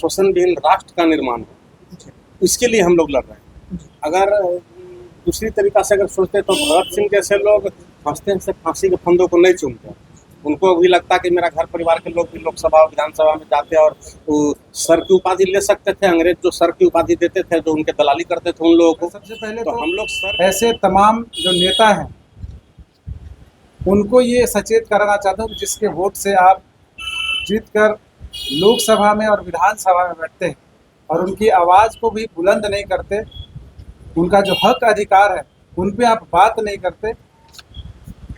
शोषण विहीन राष्ट्र का निर्माण हो, इसके लिए हम लोग लड़ रहे हैं। अगर दूसरी तरीका से अगर सोचते तो भगत सिंह जैसे लोग हंसते हंसते फांसी के फंदों को नहीं चूमते। उनको भी लगता कि मेरा घर परिवार के लोग भी लोकसभा विधानसभा में जाते और सर की उपाधि ले सकते थे। अंग्रेज जो सर की उपाधि देते थे, जो उनके दलाली करते थे उन लोगों को। सबसे पहले तो हम लोग सर ऐसे तमाम जो नेता हैं उनको ये सचेत कराना चाहता हूँ कि जिसके वोट से आप जीत कर लोकसभा में और विधानसभा में बैठते हैं और उनकी आवाज़ को भी बुलंद नहीं करते, उनका जो हक अधिकार है उन पे आप बात नहीं करते,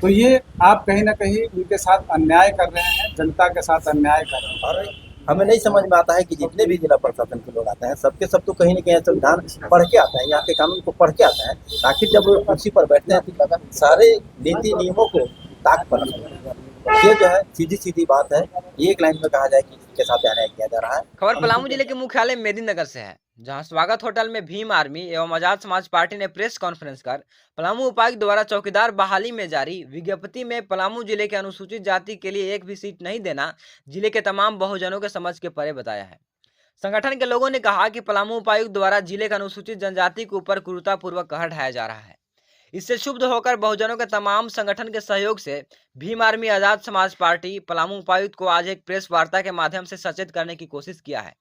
तो ये आप कहीं ना कहीं उनके साथ अन्याय कर रहे हैं, जनता के साथ अन्याय कर रहे हैं। और हमें नहीं समझ में आता है कि जितने भी जिला प्रशासन के लोग आते हैं सबके सब तो कहीं ना कहीं संविधान पढ़ के आता है, यहाँ के कानून को पढ़ के आता है। आखिर जब वो कुर्सी पर बैठते हैं तो सारे नीति नियमों को ताक पर ये जो है सीधी सीधी बात है। एक लाइन में कहा जाए कि इसके साथ अन्याय किया जा रहा है। खबर पलामू जिले के मुख्यालय मेदिनीनगर से है, जहां स्वागत होटल में भीम आर्मी एवं आजाद समाज पार्टी ने प्रेस कॉन्फ्रेंस कर पलामू उपायुक्त द्वारा चौकीदार बहाली में जारी विज्ञप्ति में पलामू जिले के अनुसूचित जाति के लिए एक भी सीट नहीं देना जिले के तमाम बहुजनों के समझ के परे बताया है। संगठन के लोगों ने कहा कि पलामू उपायुक्त द्वारा जिले के अनुसूचित जनजाति के ऊपर क्रूरतापूर्वक कहर ढाया जा रहा है। इससे क्षुब्ध होकर बहुजनों के तमाम संगठन के सहयोग से भीम आर्मी आजाद समाज पार्टी पलामू उपायुक्त को आज एक प्रेस वार्ता के माध्यम से सचेत करने की कोशिश किया है।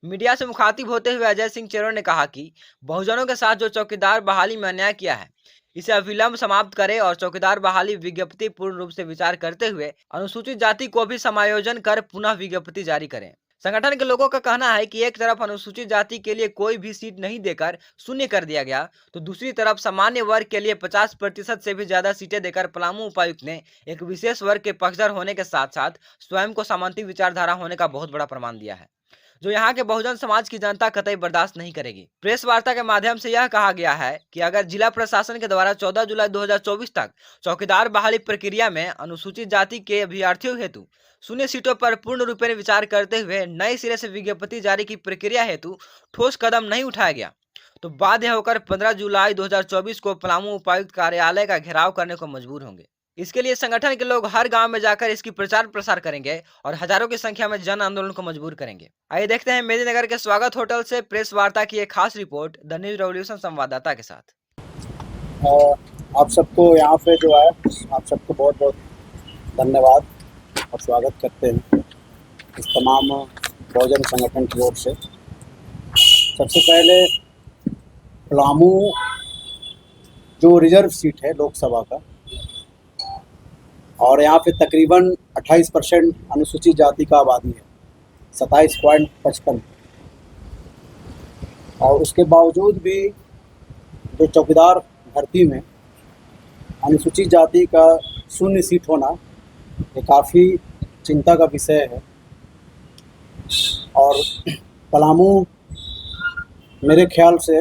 मीडिया से मुखातिब होते हुए अजय सिंह चेरो ने कहा कि बहुजनों के साथ जो चौकीदार बहाली में अन्याय किया है इसे अविलंब समाप्त करे और चौकीदार बहाली विज्ञप्ति पूर्ण रूप से विचार करते हुए अनुसूचित जाति को भी समायोजन कर पुनः विज्ञप्ति जारी करें। संगठन के लोगों का कहना है कि एक तरफ अनुसूचित जाति के लिए कोई भी सीट नहीं देकर शून्य कर दिया गया, तो दूसरी तरफ सामान्य वर्ग के लिए 50% से भी ज्यादा सीटें देकर पलामू उपायुक्त ने एक विशेष वर्ग के पक्षधर होने के साथ साथ स्वयं को सामंती विचारधारा होने का बहुत बड़ा प्रमाण दिया है, जो यहाँ के बहुजन समाज की जनता कतई बर्दाश्त नहीं करेगी। प्रेस वार्ता के माध्यम से यह कहा गया है कि अगर जिला प्रशासन के द्वारा 14 जुलाई 2024 तक चौकीदार बहाली प्रक्रिया में अनुसूचित जाति के अभ्यर्थियों हेतु शून्य सीटों पर पूर्ण रूप में विचार करते हुए नए सिरे से विज्ञप्ति जारी की प्रक्रिया हेतु ठोस कदम नहीं उठाया गया, तो बाध्य होकर 15 जुलाई 2024 को पलामू उपायुक्त कार्यालय का घेराव करने को मजबूर होंगे। इसके लिए संगठन के लोग हर गांव में जाकर इसकी प्रचार प्रसार करेंगे और हजारों की संख्या में जन आंदोलन को मजबूर करेंगे। आइए देखते हैं मेदिनीनगर के स्वागत होटल से प्रेस वार्ता की एक खास रिपोर्ट द न्यूज रेवोल्यूशन संवाददाता के साथ। आप सबको यहाँ पे जो है आप सबको बहुत बहुत धन्यवाद और स्वागत करते हैं इस तमाम बहुजन संगठन की ओर से। सबसे पहले पलामू जो रिजर्व सीट है लोकसभा का, और यहाँ पे तकरीबन 28% अनुसूचित जाति का आबादी है, 27.55, और उसके बावजूद भी जो चौकीदार भर्ती में अनुसूचित जाति का शून्य सीट होना ये काफ़ी चिंता का विषय है। और पलामू मेरे ख्याल से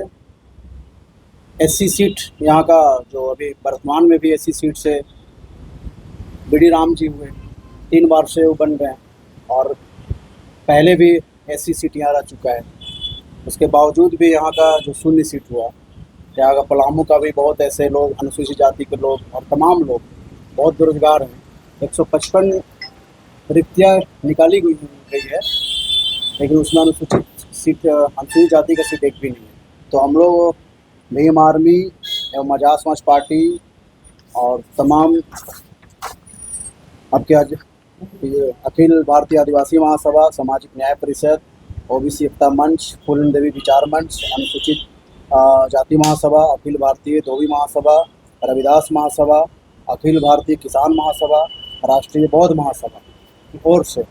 एससी सीट यहाँ का जो अभी वर्तमान में भी एससी सीट से बीडी राम जी हुए 3 बार से वो बन गए, और पहले भी एससी सीट यहाँ रह चुका है। उसके बावजूद भी यहाँ का जो शून्य सीट हुआ, यहाँ का पलामू का भी बहुत ऐसे लोग अनुसूचित जाति के लोग और तमाम लोग बहुत बेरोजगार हैं। 155 रिक्तियाँ निकाली गई है, लेकिन उसमें अनुसूचित जाति का सीट एक भी नहीं है। तो हम लोग भीम आर्मी एवं आजाद समाज पार्टी और तमाम आपके आज अखिल भारतीय आदिवासी महासभा, सामाजिक न्याय परिषद, ओबीसी एकता मंच, फूलन देवी विचार मंच, अनुसूचित जाति महासभा, अखिल भारतीय धोबी महासभा, रविदास महासभा, अखिल भारतीय किसान महासभा, राष्ट्रीय बौद्ध महासभा की ओर से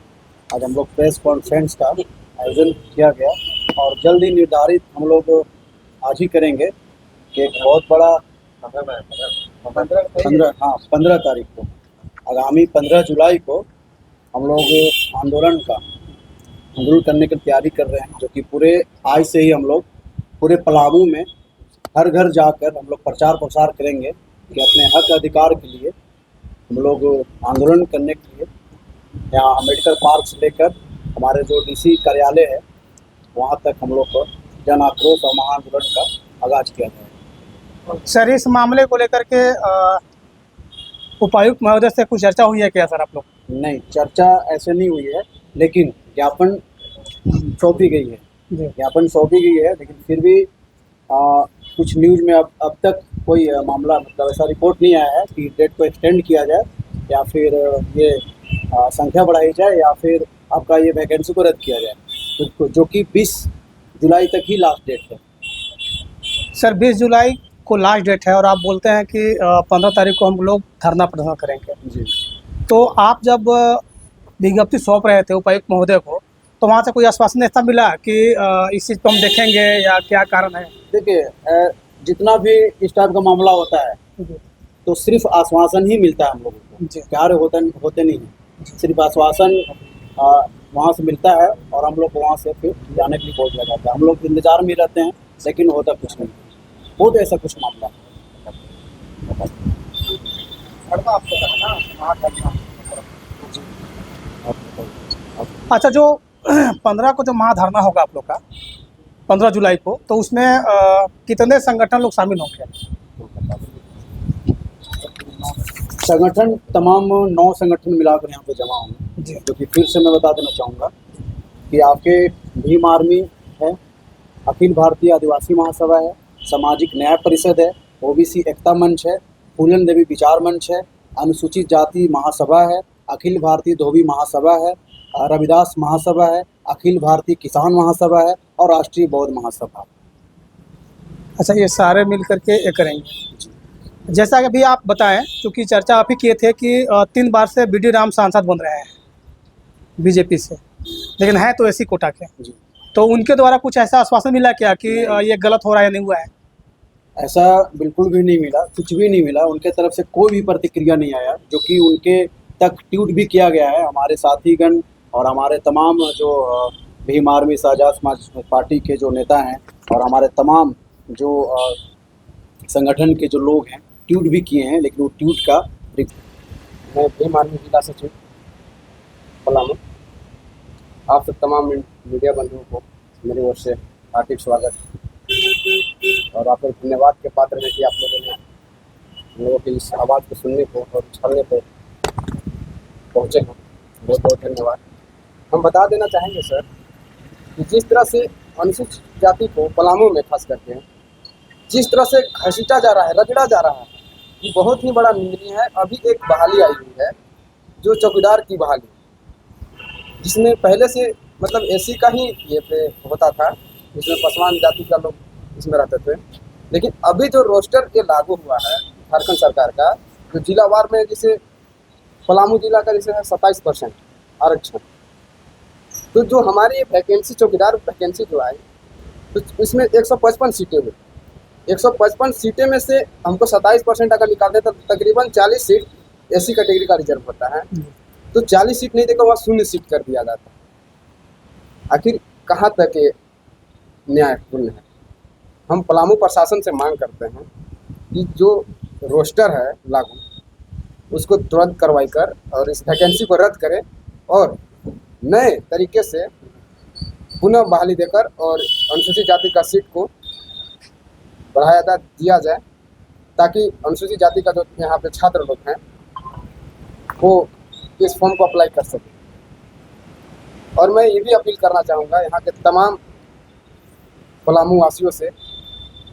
आज हम लोग प्रेस कॉन्फ्रेंस का आयोजन किया गया, और जल्द ही निर्धारित हम लोग आज ही करेंगे कि एक बहुत बड़ा 15 तारीख को, आगामी 15 जुलाई को हम लोग आंदोलन करने की तैयारी कर रहे हैं, जो कि पूरे आज से ही हम लोग पूरे पलामू में हर घर जाकर हम लोग प्रचार प्रसार करेंगे कि अपने हक अधिकार के लिए हम लोग आंदोलन करने के लिए यहाँ अम्बेडकर पार्क से लेकर हमारे जो डीसी कार्यालय है वहाँ तक हम लोग को जन आक्रोश और महाआंदोलन का आगाज किया जाए। सर, इस मामले को लेकर के उपायुक्त महोदय से कुछ चर्चा हुई है क्या सर आप लोग? नहीं, चर्चा ऐसे नहीं हुई है, लेकिन ज्ञापन सौंपी गई है, जी ज्ञापन सौंपी गई है, लेकिन फिर भी कुछ न्यूज़ में अब तक कोई मामला मतलब ऐसा रिपोर्ट नहीं आया है कि डेट को एक्सटेंड किया जाए या फिर ये संख्या बढ़ाई जाए या फिर आपका ये वैकेंसी को रद्द किया जाए, तो जो कि 20 जुलाई तक ही लास्ट डेट है। सर 20 जुलाई को लास्ट डेट है और आप बोलते हैं कि 15 तारीख को हम लोग धरना प्रदर्शन करेंगे। जी, तो आप जब विज्ञप्ति सौंप रहे थे उपायुक्त महोदय को, तो वहाँ से कोई आश्वासन ऐसा मिला कि इस चीज़ को हम देखेंगे या क्या कारण है? देखिए जितना भी इस टाइप का मामला होता है तो सिर्फ आश्वासन ही मिलता है हम लोगों को, जी कार्य होते नहीं हैं। सिर्फ आश्वासन वहाँ से मिलता है और हम लोग को वहाँ से फिर जाने के लिए बोल दिया जाता है। हम लोग इंतजार में रहते हैं लेकिन होता कुछ नहीं। बहुत ऐसा कुछ मामला है। अच्छा, जो 15 को जो महाधरना होगा आप लोग का 15 जुलाई को, तो उसमें कितने संगठन लोग शामिल होंगे? संगठन तमाम 9 संगठन मिलाकर यहाँ पे जमा होंगे, जी क्योंकि फिर से मैं बता देना चाहूँगा कि आपके भीम आर्मी है, अखिल भारतीय आदिवासी महासभा है, सामाजिक न्याय परिषद है, ओबीसी एकता मंच है, फूलन देवी विचार मंच है, अनुसूचित जाति महासभा है, अखिल भारतीय धोबी महासभा है, रविदास महासभा है, अखिल भारतीय किसान महासभा है और राष्ट्रीय बौद्ध महासभा। अच्छा, ये सारे मिल करके ये करेंगे। जैसा कि अभी आप बताएं, क्योंकि चर्चा आप ही किए थे कि 3 बार से बीडी राम सांसद बन रहे हैं बीजेपी से, लेकिन है तो ऐसी कोटा के, जी, तो उनके द्वारा कुछ ऐसा आश्वासन मिला क्या कि ये गलत हो रहा है या नहीं हुआ है? ऐसा बिल्कुल भी नहीं मिला, कुछ भी नहीं मिला। उनके तरफ से कोई भी प्रतिक्रिया नहीं आया, जो कि उनके तक ट्वीट भी किया गया है। हमारे साथीगण और हमारे तमाम जो भीम आर्मी आजाद समाज पार्टी के जो नेता हैं और हमारे तमाम जो संगठन के जो लोग हैं ट्वीट भी किए हैं, लेकिन वो ट्वीट का मैं भीम आर्मी जिला सचिव पलामू, आप सब तमाम मीडिया बंधुओं को मेरी ओर से हार्दिक स्वागत और आपके धन्यवाद के पात्र हैं कि आप लोगों ने हम लोगों की इस आवाज़ को सुनने को और उछालने को पहुँचे हैं। बहुत बहुत धन्यवाद। हम बता देना चाहेंगे सर कि जिस तरह से अनुसूचित जाति को पलामू में खास करके जिस तरह से घसीटा जा रहा है, रगड़ा जा रहा है, ये बहुत ही बड़ा निंदनीय है। अभी एक बहाली आई हुई है जो चौकीदार की बहाली, जिसमें पहले से मतलब एसी का ही ये पे होता था, जिसमें पसवान जाति का लोग इसमें रहते थे। लेकिन अभी जो रोस्टर ये लागू हुआ है झारखंड सरकार का, जो जिलावार में जैसे पलामू जिला का जैसे है 27% आरक्षण, तो जो हमारी ये वैकेंसी चौकीदार वैकेंसी जो आई तो इसमें 155 सीटें हुई। 155 सीटें में से हमको 27% अगर निकालते तो तकरीबन 40 सीट एसी कैटेगरी का रिजर्व होता है, तो 40 सीट नहीं देकर वहाँ 0 सीट कर दिया जाता है। आखिर कहाँ तक ये न्यायपूर्ण है? हम पलामू प्रशासन से मांग करते हैं कि जो रोस्टर है लागू उसको तुरंत करवाई कर और इस वैकेंसी को रद्द करें और नए तरीके से पुनः बहाली देकर और अनुसूचित जाति का सीट को बढ़ाया दिया जाए, ताकि अनुसूचित जाति का जो यहाँ पे छात्र लोग हैं वो इस फॉर्म को अप्लाई कर सकें। और मैं ये भी अपील करना चाहूँगा यहाँ के तमाम पलामू वासियों से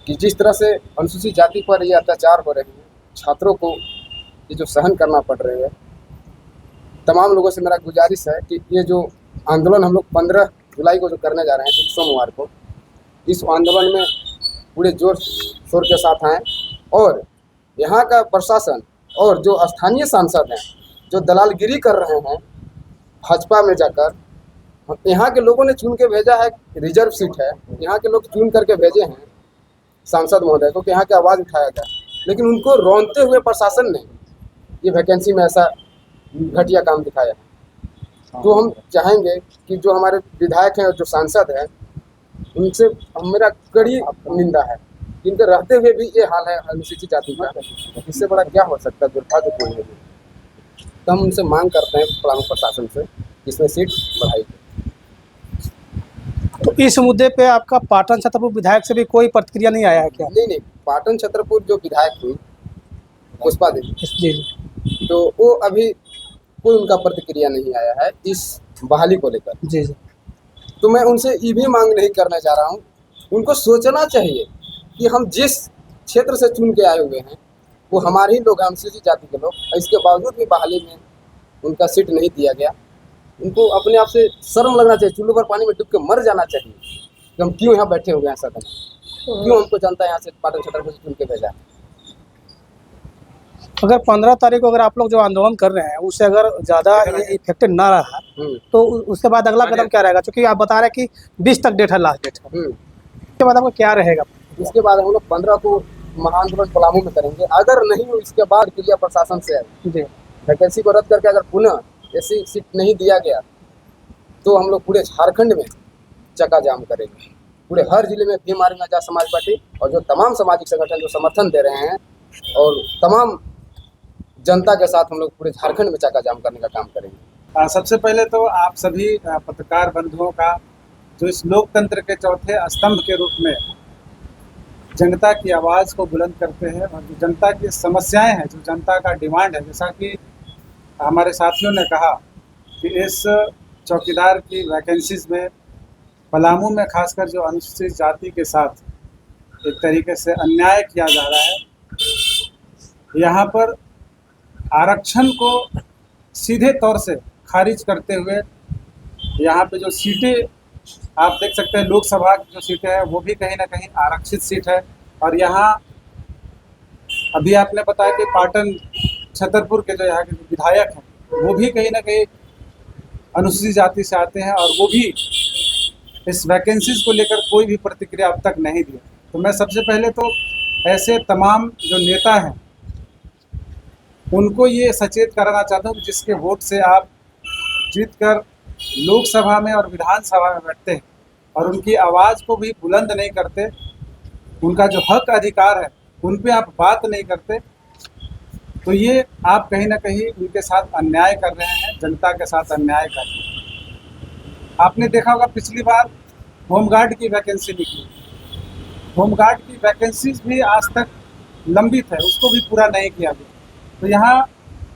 कि जिस तरह से अनुसूचित जाति पर ये अत्याचार हो रहे हैं, छात्रों को ये जो सहन करना पड़ रही है, तमाम लोगों से मेरा गुजारिश है कि ये जो आंदोलन हम लोग 15 जुलाई को जो करने जा रहे हैं सोमवार को, इस आंदोलन में पूरे जोर शोर के साथ आएँ और यहाँ का प्रशासन और जो स्थानीय सांसद हैं जो दलालगिरी कर रहे हैं भाजपा में जाकर, यहाँ के लोगों ने चुन के भेजा है, रिजर्व सीट है, यहाँ के लोग चुन करके भेजे हैं सांसद महोदय को कि यहाँ की आवाज़ उठाया जाए, लेकिन उनको रौंदते हुए प्रशासन ने ये वैकेंसी में ऐसा घटिया काम दिखाया है। तो हम चाहेंगे कि जो हमारे विधायक हैं और जो सांसद हैं उनसे मेरा कड़ी निंदा है, इनके रहते हुए भी ये हाल है अनुसूचित जाति का, इससे बड़ा क्या हो सकता है? दुर्भाग्यपूर्ण है। तो हम उनसे मांग करते हैं पलामू प्रशासन से इसमें सीट बढ़ाई। तो इस मुद्दे पे आपका पाटन छतरपुर विधायक से भी कोई प्रतिक्रिया नहीं आया है क्या? नहीं, पाटन छतरपुर जो विधायक हुई पुष्पा देवी, जी तो वो अभी कोई उनका प्रतिक्रिया नहीं आया है इस बहाली को लेकर। जी। तो मैं उनसे ये भी मांग नहीं करना चाह रहा हूँ, उनको सोचना चाहिए कि हम जिस क्षेत्र से चुन के आए हुए हैं वो हमारे ही लोग, अनुसूचित जाति के लोग, इसके बावजूद भी बहाली में उनका सीट नहीं दिया गया। उनको अपने आप से शर्म लगना चाहिए, चूल्हे पर पानी में डूब के मर जाना चाहिए कि हम क्यों यहाँ बैठे हुए हैं सदन में, क्यों हमको जनता यहाँ से पाटन छतरपुर से चुन के भेजा। अगर 15 तारीख को अगर आप लोग जो आंदोलन कर रहे हैं उससे अगर ज़्यादा इफेक्टेड ना रहा तो उसके बाद अगला कदम क्या रहेगा? क्योंकि आप बता रहे हैं कि 20 तक डेट है, लास्ट डेट है। उसके बाद आपका क्या रहेगा? इसके बाद हम लोग 15 को महाआंदोलन पलामू में करेंगे। अगर नहीं हो इसके बाद क्रिया प्रशासन से जी वैकेंसी को रद्द करके अगर पुनः ऐसी सीट नहीं दिया गया तो हम लोग पूरे झारखंड में चक्का जाम करेंगे। पूरे हर जिले में भीम आर्मी आजाद समाज पार्टी और जो तमाम सामाजिक संगठन जो समर्थन दे रहे हैं और तमाम जनता के साथ हम लोग पूरे झारखंड में चक्का जाम करने का काम करेंगे। सबसे पहले तो आप सभी पत्रकार बंधुओं का जो इस लोकतंत्र के चौथे स्तंभ के रूप में जनता की आवाज़ को बुलंद करते हैं और जो जनता की समस्याएं हैं, जो जनता का डिमांड है, जैसा कि हमारे साथियों ने कहा कि इस चौकीदार की वैकेंसीज में पलामू में खासकर जो अनुसूचित जाति के साथ एक तरीके से अन्याय किया जा रहा है। यहाँ पर आरक्षण को सीधे तौर से खारिज करते हुए यहाँ पे जो सीटें आप देख सकते हैं, लोकसभा की जो सीटें हैं वो भी कहीं ना कहीं आरक्षित सीट है। और यहाँ अभी आपने बताया कि पाटन छतरपुर के जो यहाँ के विधायक हैं वो भी कहीं ना कहीं अनुसूचित जाति से आते हैं और वो भी इस वैकेंसीज को लेकर कोई भी प्रतिक्रिया अब तक नहीं दी। तो मैं सबसे पहले तो ऐसे तमाम जो नेता हैं उनको ये सचेत कराना चाहता हूँ कि जिसके वोट से आप जीतकर लोकसभा में और विधानसभा में बैठते हैं और उनकी आवाज़ को भी बुलंद नहीं करते, उनका जो हक अधिकार है उन पे आप बात नहीं करते, तो ये आप कहीं ना कहीं उनके साथ अन्याय कर रहे हैं, जनता के साथ अन्याय कर रहे हैं। आपने देखा होगा पिछली बार होमगार्ड की वैकेंसी निकली, होमगार्ड की वैकेंसीज भी आज तक लंबित है, उसको भी पूरा नहीं किया गया। तो यहाँ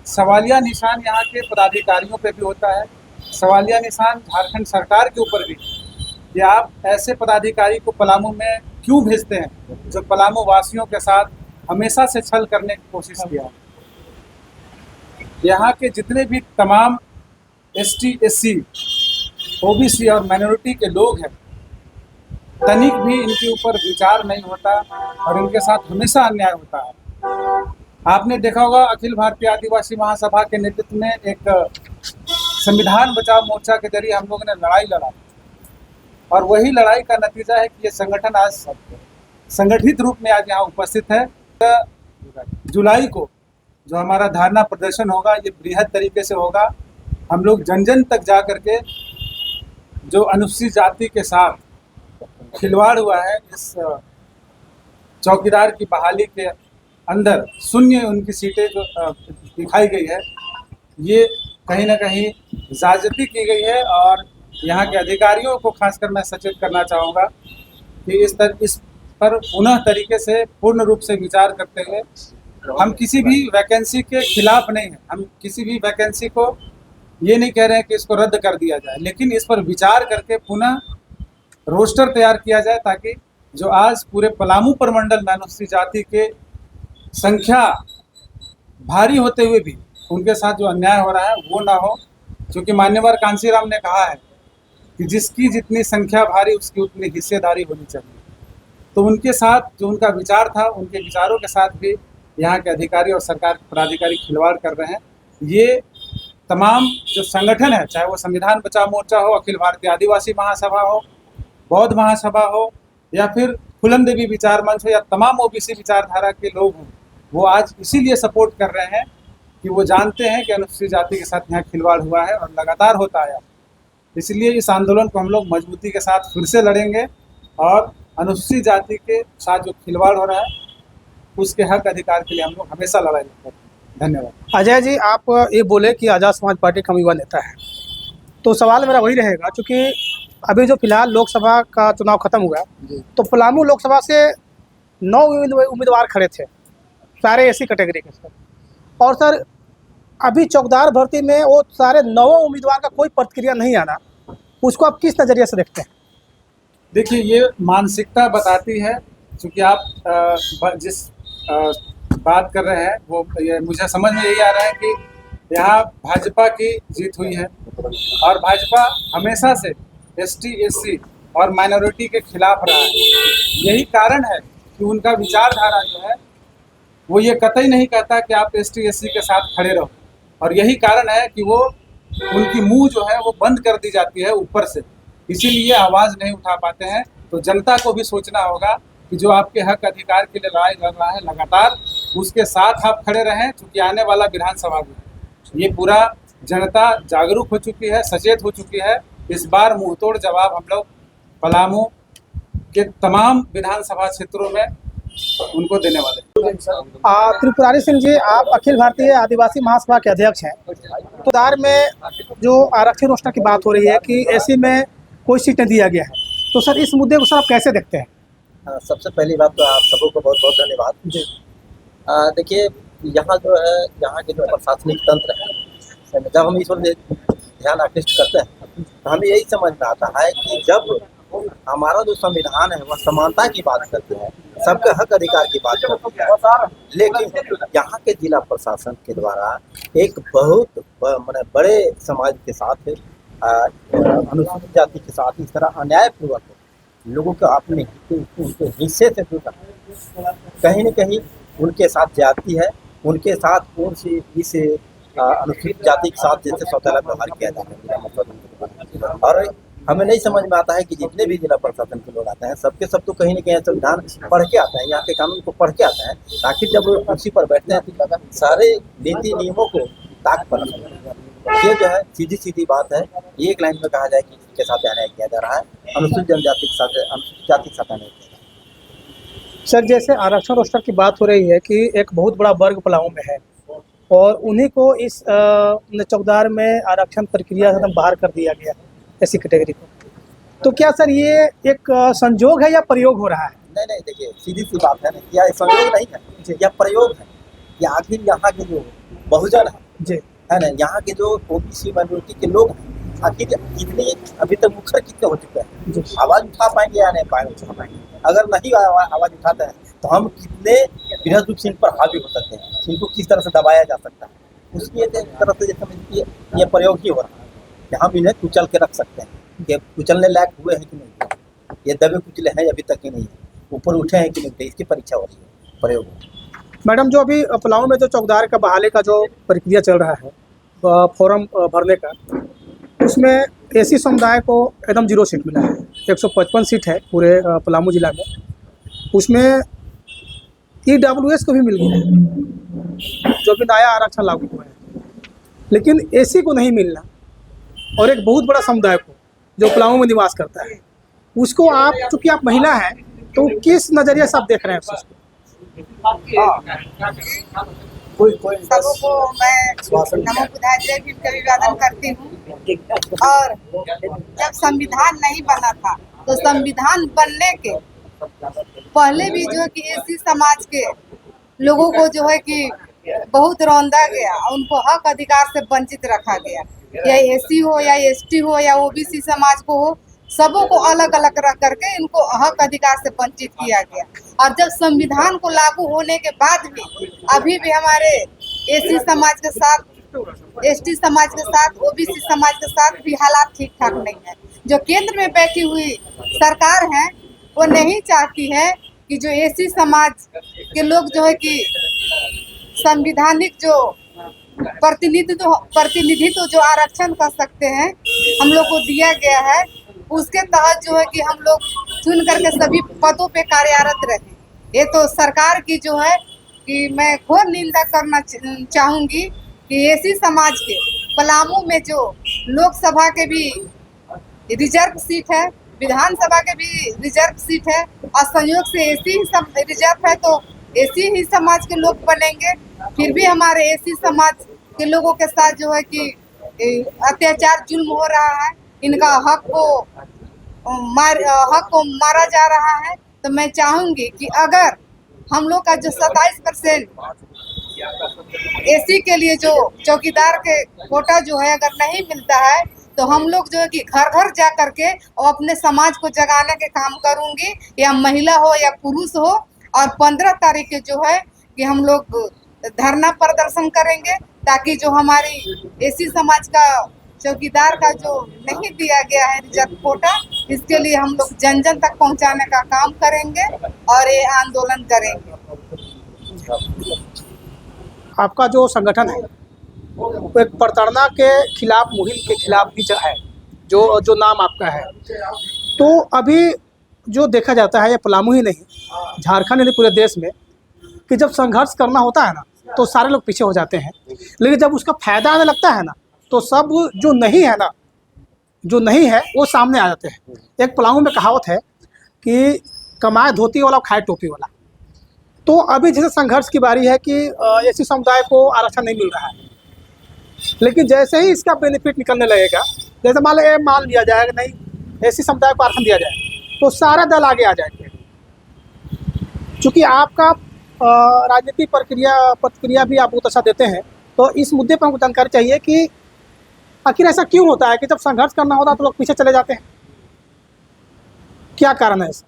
सवालिया निशान यहाँ के पदाधिकारियों पे भी होता है, सवालिया निशान झारखंड सरकार के ऊपर भी कि आप ऐसे पदाधिकारी को पलामू में क्यों भेजते हैं जो पलामू वासियों के साथ हमेशा से छल करने की कोशिश किया। यहाँ के जितने भी तमाम ST SC OBC और माइनॉरिटी के लोग हैं, तनिक भी इनके ऊपर विचार नहीं होता और इनके साथ हमेशा अन्याय होता है। आपने देखा होगा अखिल भारतीय आदिवासी महासभा के नेतृत्व में एक संविधान बचाओ मोर्चा के जरिए हम लोगों ने लड़ाई लड़ा और वही लड़ाई का नतीजा है कि ये संगठन आज संगठित रूप में आज यहाँ उपस्थित है। 15 जुलाई को जो हमारा धरना प्रदर्शन होगा ये बृहद तरीके से होगा। हम लोग जन जन तक जा करके जो अनुसूचित जाति के साथ खिलवाड़ हुआ है, इस चौकीदार की बहाली के अंदर शून्य उनकी सीटें जो दिखाई गई है, ये कहीं ना कहीं ज़्यादती की गई है। और यहाँ के अधिकारियों को खासकर मैं सचेत करना चाहूँगा कि इस पर पुनः तरीके से पूर्ण रूप से विचार करते हुए, हम किसी भी वैकेंसी के खिलाफ नहीं हैं, हम किसी भी वैकेंसी को ये नहीं कह रहे हैं कि इसको रद्द कर दिया जाए, लेकिन इस पर विचार करके पुनः रोस्टर तैयार किया जाए ताकि जो आज पूरे पलामू प्रमंडल में अनुसूचित जाति के संख्या भारी होते हुए भी उनके साथ जो अन्याय हो रहा है वो ना हो। क्योंकि मान्यवर कांसीराम ने कहा है कि जिसकी जितनी संख्या भारी उसकी उतनी हिस्सेदारी होनी चाहिए। तो उनके साथ जो उनका विचार था, उनके विचारों के साथ भी यहाँ के अधिकारी और सरकार के पदाधिकारी खिलवाड़ कर रहे हैं। ये तमाम जो संगठन है, चाहे वो संविधान बचाओ मोर्चा हो, अखिल भारतीय आदिवासी महासभा हो, बौद्ध महासभा हो या फिर फूलन देवी विचार मंच हो या तमाम OBC विचारधारा के लोग हों, वो आज इसीलिए सपोर्ट कर रहे हैं कि वो जानते हैं कि अनुसूचित जाति के साथ यहाँ खिलवाड़ हुआ है और लगातार होता आया। इसलिए इस आंदोलन को हम लोग मजबूती के साथ फिर से लड़ेंगे और अनुसूचित जाति के साथ जो खिलवाड़ हो रहा है उसके हक अधिकार के लिए हम लोग हमेशा लड़ाई लड़ते हैं। धन्यवाद। अजय जी, आप ये बोले कि आज़ाद समाज पार्टी का युवा नेता है, तो सवाल मेरा वही रहेगा, क्योंकि अभी जो फिलहाल लोकसभा का चुनाव खत्म हुआ तो पलामू लोकसभा से 9 उम्मीदवार खड़े थे, सारे SC कैटेगरी के सर। और सर अभी चौकीदार भर्ती में वो सारे 9 उम्मीदवार का कोई प्रतिक्रिया नहीं आना, उसको आप किस नज़रिए से देखते हैं? देखिए, ये मानसिकता बताती है, क्योंकि आप जिस बात कर रहे हैं वो ये मुझे समझ में यही आ रहा है कि यहाँ भाजपा की जीत हुई है और भाजपा हमेशा से एसटी एससी और माइनॉरिटी के खिलाफ रहा है। यही कारण है कि उनका विचारधारा जो है वो ये कतई नहीं कहता कि आप एसटी एससी के साथ खड़े रहो, और यही कारण है कि वो उनकी मुंह जो है वो बंद कर दी जाती है ऊपर से, इसीलिए आवाज़ नहीं उठा पाते हैं। तो जनता को भी सोचना होगा कि जो आपके हक अधिकार के लिए लड़ाई लड़ रहा है लगातार, उसके साथ आप खड़े रहें, क्योंकि आने वाला विधानसभा में ये पूरा जनता जागरूक हो चुकी है, सचेत हो चुकी है। इस बार मुंहतोड़ जवाब हम लोग पलामू के तमाम विधानसभा क्षेत्रों में उनको देने वाले हैं। त्रिपुरारी सिंह जी, आप अखिल भारतीय आदिवासी महासभा के अध्यक्ष हैं। तो दार में जो आरक्षण रोस्टर की बात हो रही है कि एसी में कोई सीट नहीं दिया गया है, तो सर इस मुद्दे को सर आप कैसे देखते हैं? सबसे पहली बात तो आप सबों को बहुत बहुत धन्यवाद जी। देखिए, यहाँ जो है, यहाँ के जो प्रशासनिक तंत्र है, जब हम इस ओर ध्यान आकृष्ट करते हैं तो हमें यही समझ में आता है कि जब हमारा जो संविधान है वह समानता की बात करते हैं, सबके हक अधिकार की बात करते हैं, लेकिन यहाँ के जिला प्रशासन के द्वारा एक बहुत बड़े समाज के साथ, अनुसूचित जाति के साथ इस तरह अन्यायपूर्वक लोगों को अपने उनके हिस्से से दूर कहीं न कहीं उनके साथ जाती है, उनके साथ कौन सी इस अनुसूचित जाति के साथ जैसे शौचालय व्यवहार किया जा रहा है, मतलब। और हमें नहीं समझ में आता है कि जितने भी जिला प्रशासन के लोग आते हैं, सबके सब तो कहीं न कहीं संविधान पढ़ के आते हैं, यहाँ के कानून को पढ़ के आते हैं, ताकि जब वो कुर्सी पर बैठते हैं तो सारे नीति नियमों को ताक पर ये जो है सीधी बात है। एक लाइन में कहा जाए कि इसके साथ अन्याय किया जा रहा है, अनुसूचित जनजाति के साथ, अनुसूचित जाति के साथ अन्याय किया जा रहा है। सर, जैसे आरक्षण रोस्टर की बात हो रही है कि एक बहुत बड़ा वर्ग पलामू में है और उन्हीं को इस चौकीदार में आरक्षण प्रक्रिया से बाहर कर दिया गया ऐसी कैटेगरी को, तो क्या सर ये एक संजोग है या प्रयोग हो रहा है? नहीं, देखिए, सीधी सी बात है ना, यह संयोग नहीं है, यह प्रयोग है। कि आखिर यहाँ के जो बहुजन है ना, यहाँ के जो ओबीसी माइनॉरिटी के लोग हैं, आखिर कितने अभी तक मुखर कितने हो चुके हैं, आवाज़ उठा पाएंगे या नहीं पाएंगे? अगर नहीं आवाज़ उठाते हैं तो हम कितने बृहस्पति सिंह पर हावी हो सकते हैं, इनको किस तरह से दबाया जा सकता है, उसकी तरह से समझिए ये प्रयोग ही हो रहा है कि हम इन्हें कुचल के रख सकते हैं। कि कुचलने लायक हुए हैं कि नहीं, ये दबे कुचले हैं अभी तक कि नहीं, ऊपर उठे हैं कि नहीं, इसकी परीक्षा हो रही है, प्रयोग। मैडम, जो अभी पलामू में जो चौकीदार का बहाली का जो प्रक्रिया चल रहा है, फॉर्म भरने का, उसमें एसी समुदाय को एकदम 0 सीट मिला है। 155 सीट है पूरे पलामू जिला में, उसमें EWS को भी मिल गया है, जो भी नया आरक्षण लागू हुआ है, लेकिन एसी को नहीं मिलना, और एक बहुत बड़ा समुदाय को जो पलामू में निवास करता है उसको, आप चूँकि आप महिला हैं तो किस नज़रिए से आप देख रहे हैं उस चीज़ को? सबों को मैं नमो बुद्धाय जय भीम का अभिवादन करती हूँ। और जब संविधान नहीं बना था तो संविधान बनने के पहले भी जो है कि एसी समाज के लोगों को जो है कि बहुत रौंदा गया, उनको हक अधिकार से वंचित रखा गया, या एसी हो या एसटी हो या ओबीसी समाज को हो, सबों को अलग अलग रख करके इनको हक अधिकार से वंचित किया गया। और जब संविधान को लागू होने के बाद भी अभी भी हमारे एसी समाज के साथ, एसटी समाज के साथ, ओबीसी समाज के साथ भी हालात ठीक ठाक नहीं है। जो केंद्र में बैठी हुई सरकार है वो नहीं चाहती है कि जो एसी समाज के लोग जो है कि संविधानिक जो प्रतिनिधित्व जो आरक्षण कर सकते हैं, हम लोग को दिया गया है, उसके तहत जो है कि हम लोग चुन करके सभी पदों पे कार्यरत रहे। ये तो सरकार की जो है कि मैं घोर निंदा करना चाहूँगी कि एसी समाज के पलामू में जो लोकसभा के भी रिजर्व सीट है, विधानसभा के भी रिजर्व सीट है, और संयोग से एसी ही रिजर्व है, तो एसी ही समाज के लोग बनेंगे। फिर भी हमारे एसी समाज के लोगों के साथ जो है कि अत्याचार जुल्म हो रहा है, इनका हक को मारा जा रहा है। तो मैं चाहूँगी कि अगर हम लोग का जो 27% एसी के लिए जो चौकीदार के कोटा जो है अगर नहीं मिलता है तो हम लोग जो है कि घर घर जा करके और अपने समाज को जगाने के काम करूंगी, या महिला हो या पुरुष हो। और 15 तारीख के जो है कि हम लोग धरना प्रदर्शन करेंगे, ताकि जो हमारी एसी समाज का चौकीदार का जो नहीं दिया गया है रिजर्व कोटा, इसके लिए हम लोग जन जन तक पहुंचाने का काम करेंगे और ये आंदोलन करेंगे। आपका जो संगठन है वो एक प्रताड़ना के खिलाफ, मुहिम के खिलाफ भी है, जो नाम आपका है। तो अभी जो देखा जाता है, ये पलामू ही नहीं, झारखंड नहीं, पूरे देश में, कि जब संघर्ष करना होता है ना तो सारे लोग पीछे हो जाते हैं, लेकिन जब उसका फायदा आने लगता है ना तो सब जो नहीं है ना, जो नहीं है वो सामने आ जाते हैं। एक पलामू में कहावत है कि कमाए धोती वाला, खाए टोपी वाला। तो अभी जैसे संघर्ष की बारी है कि एसी समुदाय को आरक्षण नहीं मिल रहा है, लेकिन जैसे ही इसका बेनिफिट निकलने लगेगा, जैसे मान लिया जाएगा नहीं एसी समुदाय को आरक्षण दिया जाए, तो सारा दल आगे आ जाएंगे। चूँकि आपका राजनीतिक प्रतिक्रिया भी आप बहुत अच्छा देते हैं, तो इस मुद्दे पर हमको जानकारी चाहिए कि आखिर ऐसा क्यों होता है कि जब संघर्ष करना होता है तो लोग पीछे चले जाते हैं, क्या कारण है ऐसा?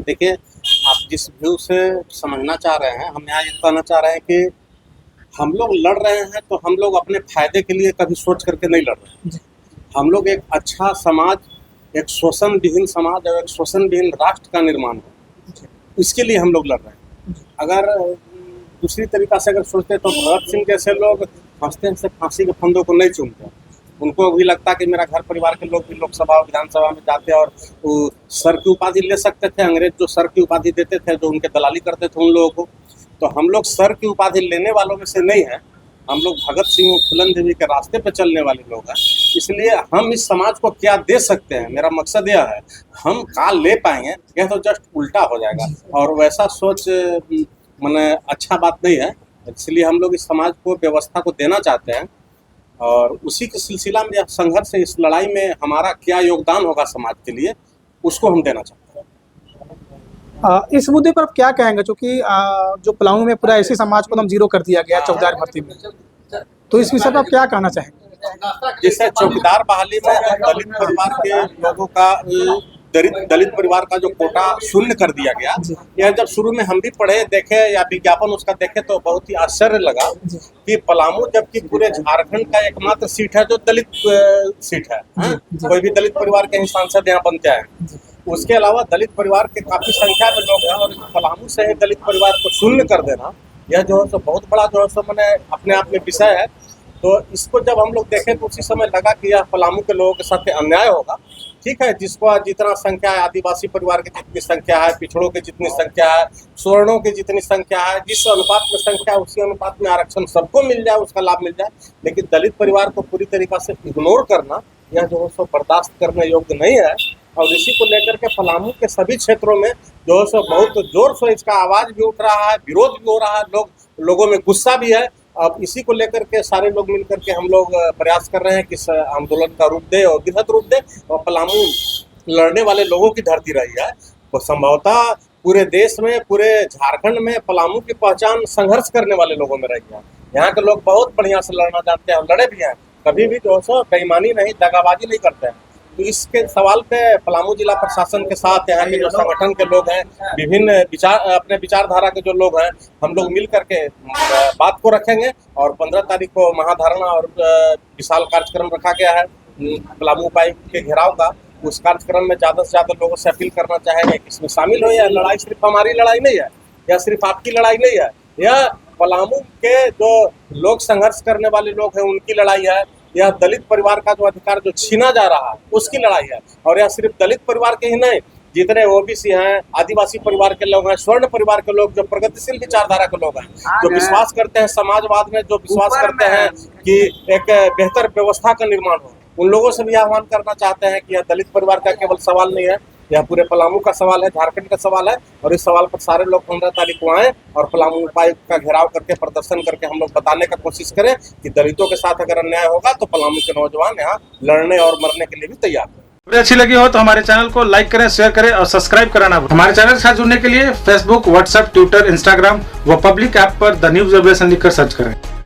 देखिए, आप जिस व्यू से समझना चाह रहे हैं, हम यहाँ ये कहना चाह रहे हैं कि हम लोग लड़ रहे हैं तो हम लोग अपने फायदे के लिए कभी सोच करके नहीं लड़ रहे हैं। हम लोग एक अच्छा समाज, एक शोषण विहीन समाज और एक शोषण विहीन राष्ट्र का निर्माण हो, इसके लिए हम लोग लड़ रहे हैं। अगर दूसरी तरीका से अगर सोचते तो भगत सिंह जैसे लोग हंसते से फांसी के फंदों को नहीं चूमते। उनको भी लगता कि मेरा घर परिवार के लोग भी लोकसभा और विधानसभा में जाते और सर की उपाधि ले सकते थे। अंग्रेज जो सर की उपाधि देते थे, जो उनके दलाली करते थे उन लोगों को, तो हम लोग सर की उपाधि लेने वालों में से नहीं हैं। हम लोग भगत सिंह और फूलन देवी के रास्ते पे चलने वाले लोग हैं। इसलिए हम इस समाज को क्या दे सकते हैं, मेरा मकसद यह है। हम क्या ले पाएंगे, यह तो जस्ट उल्टा हो जाएगा, और वैसा सोच माने अच्छा बात नहीं है। इसलिए हम लोग इस समाज को, व्यवस्था को देना चाहते हैं, और उसी के सिलसिला में यह संघर्ष है। इस लड़ाई में हमारा क्या योगदान होगा समाज के लिए, उसको हम देना चाहते हैं। इस मुद्दे पर आप क्या कहेंगे, क्योंकि जो पलामू में पूरा ऐसी समाज को एकदम जीरो कर दिया गया चौकीदार भर्ती में, तो इस विषय पर आप क्या कहना चाहेंगे? जैसे चौकीदार बहाली में दलित परिवार के लोगों का, दलित परिवार का जो कोटा शून्य कर दिया गया, यह जब शुरू में हम भी पढ़े, देखे या विज्ञापन उसका देखे तो बहुत ही आश्चर्य लगा कि पलामू जबकि पूरे झारखंड का एकमात्र सीट है जो दलित सीट है, कोई भी दलित परिवार के ही सांसद यहाँ बनते हैं। उसके अलावा दलित परिवार के काफी संख्या में लोग हैं, और पलामू से ही दलित परिवार को शून्य कर देना, यह जो है सो बहुत बड़ा जो है सो मैंने अपने आप में विषय है। तो इसको जब हम लोग देखें तो उसी समय लगा कि यह पलामू के लोगों के साथ अन्याय होगा। ठीक है, जिसको जितना संख्या है, आदिवासी परिवार की जितनी संख्या है, पिछड़ों की जितनी संख्या है, स्वर्णों की जितनी संख्या है, जिस अनुपात में संख्या है उसी अनुपात में आरक्षण सबको मिल जाए, उसका लाभ मिल जाए। लेकिन दलित परिवार को पूरी तरीका से इग्नोर करना, यह जो है सो बर्दाश्त करने योग्य नहीं है। और इसी को लेकर के पलामू के सभी क्षेत्रों में जो है सो बहुत जोर से इसका आवाज भी उठ रहा है, विरोध भी हो रहा है, लोगों में गुस्सा भी है। अब इसी को लेकर के सारे लोग मिलकर के हम लोग प्रयास कर रहे हैं कि इस आंदोलन का रूप दे और वृहद रूप दे, और पलामू लड़ने वाले लोगों की धरती रही है। तो संभवतः पूरे देश में, पूरे झारखंड में पलामू की पहचान संघर्ष करने वाले लोगों में रही है। यहाँ के लोग बहुत बढ़िया से लड़ना जानते हैं, लड़े भी हैं, कभी भी जो है बेईमानी नहीं, दगाबाजी नहीं करते हैं। तो इसके सवाल पे पलामू जिला प्रशासन के साथ यहाँ के जो संगठन के लोग हैं, विभिन्न अपने विचारधारा के जो लोग हैं, हम लोग मिल करके बात को रखेंगे। और 15 तारीख को महाधारणा और विशाल कार्यक्रम रखा गया है पलामू उपायुक्त के घेराव का। उस कार्यक्रम में ज़्यादा से ज़्यादा लोगों से अपील करना चाहेंगे कि इसमें शामिल हो। यह लड़ाई सिर्फ हमारी लड़ाई नहीं है, यह सिर्फ आपकी लड़ाई नहीं है, यह पलामू के जो लोग संघर्ष करने वाले लोग हैं उनकी लड़ाई है। यह दलित परिवार का जो अधिकार जो छीना जा रहा है उसकी लड़ाई है। और यह सिर्फ दलित परिवार के ही नहीं, जितने ओबीसी हैं, आदिवासी परिवार के लोग हैं, स्वर्ण परिवार के लोग, जो प्रगतिशील विचारधारा के लोग हैं, जो विश्वास करते हैं समाजवाद में, जो विश्वास करते हैं कि एक बेहतर व्यवस्था का निर्माण हो, उन लोगों से भी आह्वान करना चाहते हैं कि यह दलित परिवार का केवल सवाल नहीं है, यह पूरे पलामू का सवाल है, झारखंड का सवाल है। और इस सवाल पर सारे लोग 15 तारीख को आए और पलामू उपायुक्त का घेराव करके, प्रदर्शन करके हम लोग बताने का कोशिश करें कि दलितों के साथ अगर अन्याय होगा तो पलामू के नौजवान यहाँ लड़ने और मरने के लिए भी तैयार हैं। वीडियो अच्छी लगी हो तो हमारे चैनल को लाइक करें, शेयर करें और सब्सक्राइब कराना। हमारे चैनल के साथ जुड़ने के लिए फेसबुक, व्हाट्सएप, ट्विटर, इंस्टाग्राम व पब्लिक ऐप पर द न्यूज अपडेशन लिखकर सर्च करें।